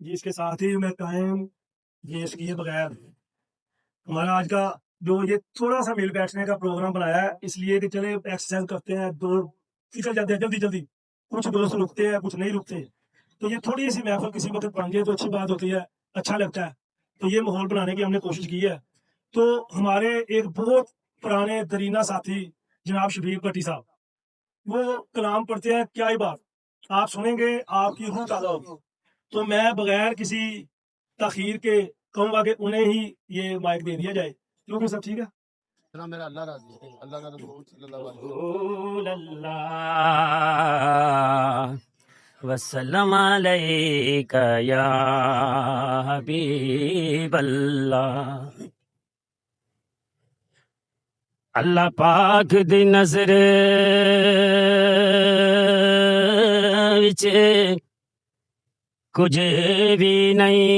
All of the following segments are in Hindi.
जी इसके साथ ही मैं कायम ये इसके बगैर हमारा आज का जो ये थोड़ा सा मिल बैठने का प्रोग्राम बनाया है इसलिए कि चले एक्सरसाइज करते हैं, दो निकल जाते हैं जल्दी जल्दी, कुछ दोस्त रुकते हैं कुछ नहीं रुकते, तो ये थोड़ी सी महफिल किसी वक्त बन जाए तो अच्छी बात होती है, अच्छा लगता है। तो ये माहौल बनाने की हमने कोशिश की है। तो हमारे एक बहुत पुराने दरीना साथी जनाब शबीर भट्टी साहब वो कलाम पढ़ते हैं, क्या ही बात, आप सुनेंगे आपकी रूह ताज़ा होगी। तो मैं बगैर किसी तखीर के कहूँगा कि उन्हें ही ये माइक दे दिया जाए, क्योंकि सब ठीक है। मेरा अल्लाह राजी है, अल्लाह का रसूल सल्लल्लाहु अलैहि वसल्लम अलैका या हबीबल्लाह। अल्लाह पाक दी नजर विच कुछ भी नहीं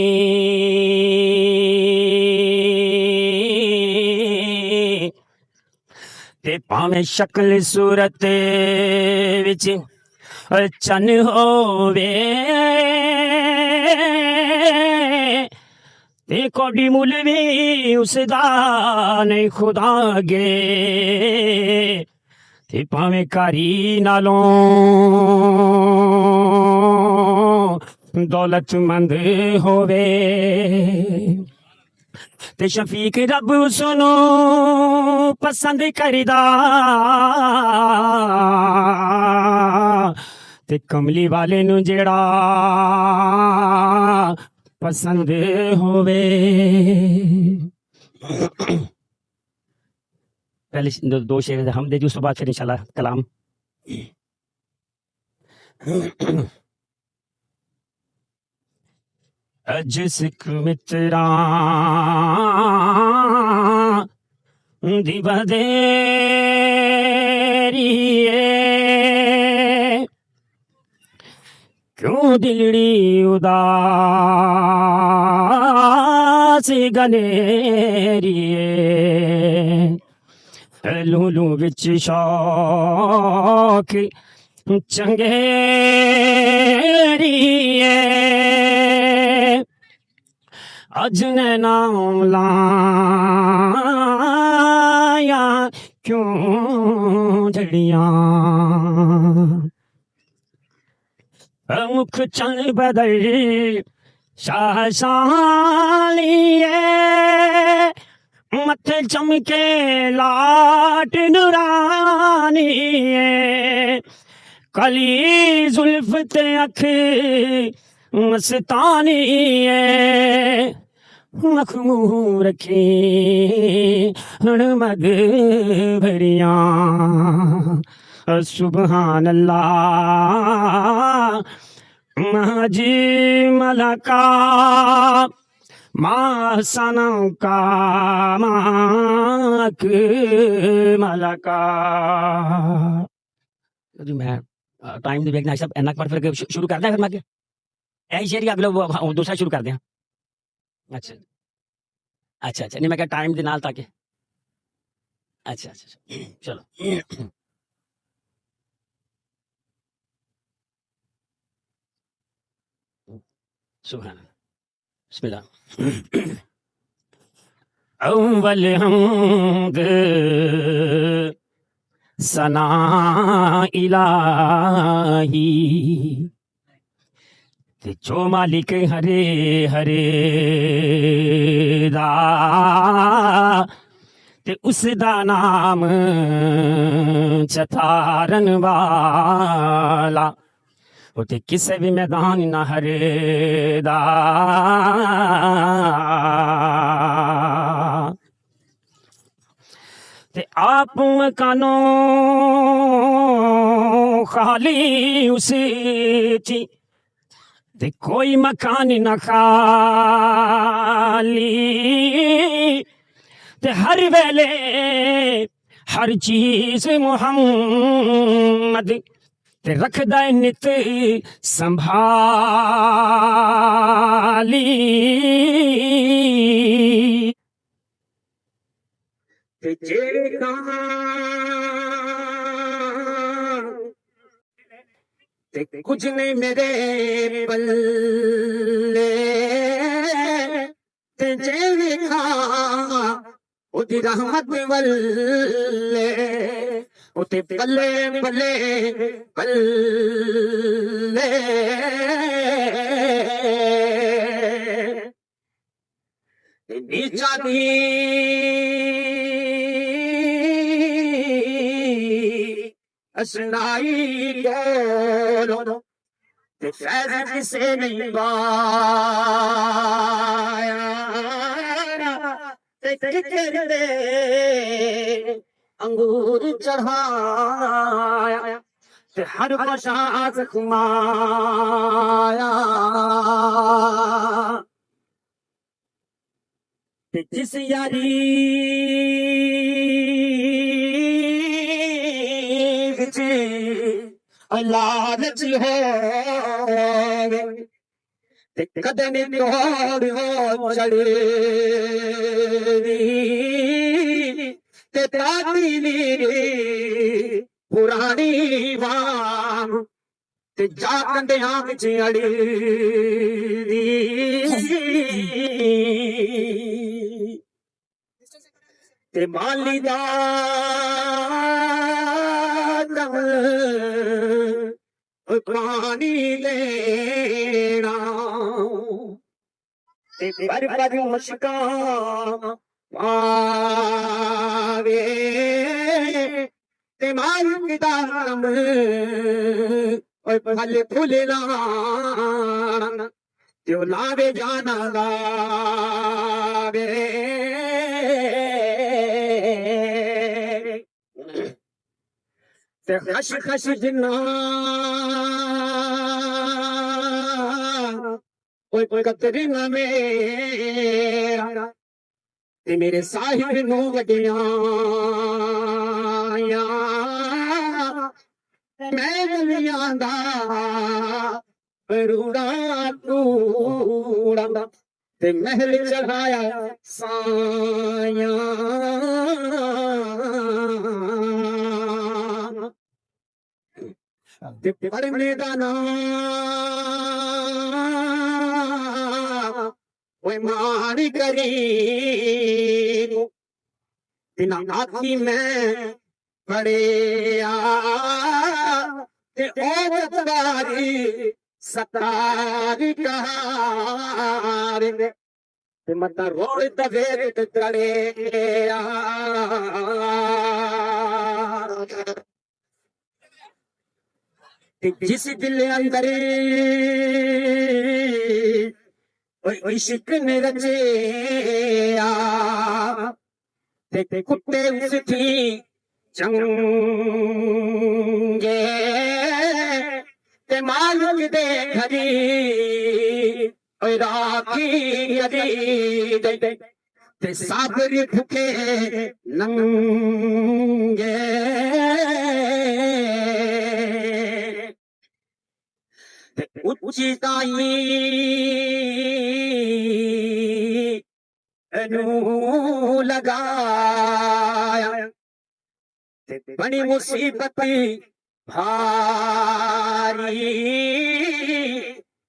ते भावें शक्ल सूरत विच चन होवे ते कोडी मुल भी उसदा नहीं खुदा गे ते भावें कारी नालों दौलतमंद होवे ते शफीक रब सुनो पसंद करदा ते कमली वाले नू जेड़ा पसंद होवे। पहले दो शेर हम दे उसके बाद फिर इंशाल्लाह कलाम। अज सिख मित्रा दी बदेरी क्यों दिलड़ी उदास गनेरी लूलू विच शौक चंगेरी अज ने नाम लाया क्यों जड़ियां मुख चंद बदल शालिए मथे चमके लाट नुरानी कली जुल्फ ते अख मस्तानी मखमूर रखे मग भरिया सुबहान अल्लाह माजी मलका मासनों का माक मलका जी मैं टाइम नहीं देखना सब एनक पर फिर शुरू कर दें फिर मैं यही शेर अगले दूसरा शुरू कर दें अच्छा अच्छा अच्छा नहीं मैं क्या टाइम दे नाल ताकि अच्छा अच्छा चलो सुभान बिस्मिल्लाह अव्वल हमद सना इलाही ते जो मालिक हरे हरे दा ते उस दा नाम चतारन वाला उते किसे भी मैदान न हरे दा ते आप मकानों खाली उसे ची ते कोई मकान न खाली ते हर वेले हर चीज मुहम्मद ते रखदा नित संभाली ते जेड़ा ते कुछ नहीं मेरे बल्ले ते जेड़ा उदी रहमत वल्ले उते बल्ले बल्ले बल्ले नीचा दी असनाई बोलो ते फैज़ किसे नहीं पाया ते किरदे अंगूर चढ़ाया ते हर बशात खुमाया ते जिस यारी विच लालच है ते कदम तोड़ हो चढ़े ते तातीली पुरानी वाम ते जाकंदियां विच अड़ी ते माली दा पानी लेना ते पर मुश्का पावे ते मारू की दाम ओए फल फूल लाना ते लावे जाना लावे ते खश खश जिन्ना ओए कतरीन मेरा ते मेरे साहिब नू वडिया मैं लियांदा रूड़ा टूड़ा ते महल चढ़ाया साया ते पढ़ने दा नाम ओए मारी करी तिना नाथी में पढ़िया ते ओतारी सतारी कहार ते मता रोड तवेर ते तड़ेया जिस दिल अंदर इश्क ने रचिया ते कुत्ते उस थी चंगे ते मालिक दे घरी ओए राखी अरी दे ते सागर भूखे नंगे ते उच्ची ताई नू लगाया ते बड़ी मुसीबत भारी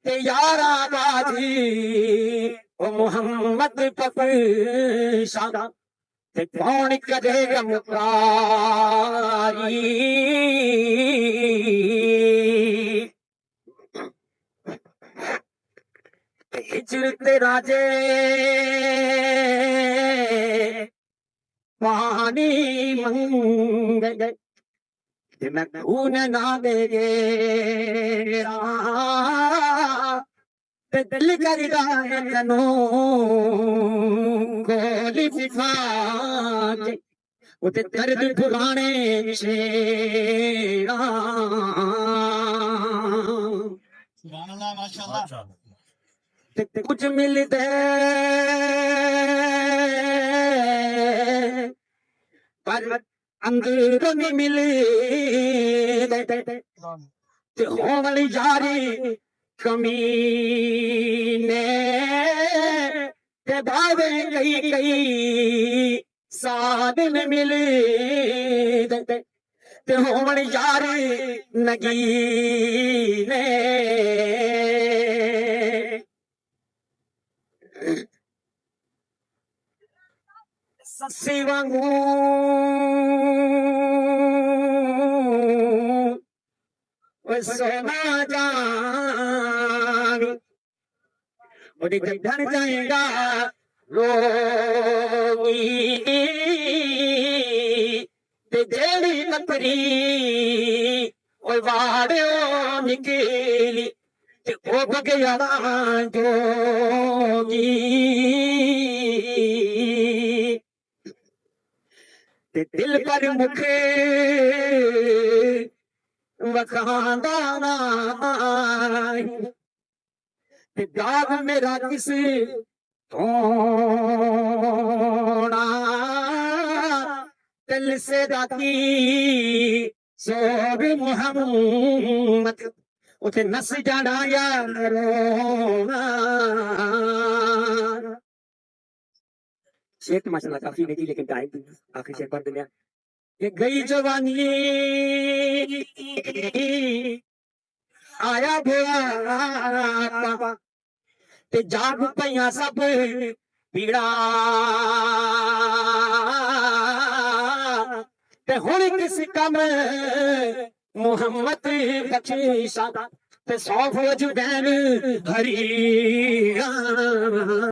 ते यारा बाजी ओ मोहम्मद पपशा ते कौन करे गमकारी हिजरत राजे पानी मंग गए मैं खून ना दे दिल कर गानो गोली बिठा उते दर्द पुराने शेरा माशाल्लाह ते कुछ मिलते पर अंदर नहीं मिले ते होवली जारी कमीने ते भावे गई गई साध न मिले ते होवली जारी नगीने सस्सी वांगू सोना जान उड़ी ढल जाएगा रोगी ते जेड़ी लकड़ी ओए वाड़ो निकली ते ओ बगया जोगी ते दिल पर मुखे वखांदा ना ते दाग मेरा किस थोड़ा दिल से राती सोब मोहम्मद उसे नस जाना यारोना शेर तो माशाल्लाह काफी नहीं थी लेकिन गायब आखिरी शेर पढ़ दिया ये गई जवानी आया भोया ते जाग पईया सब पीड़ा ते हुण किस कम मोहम्मद बख्शिशा ते 100 फौज बैन हरी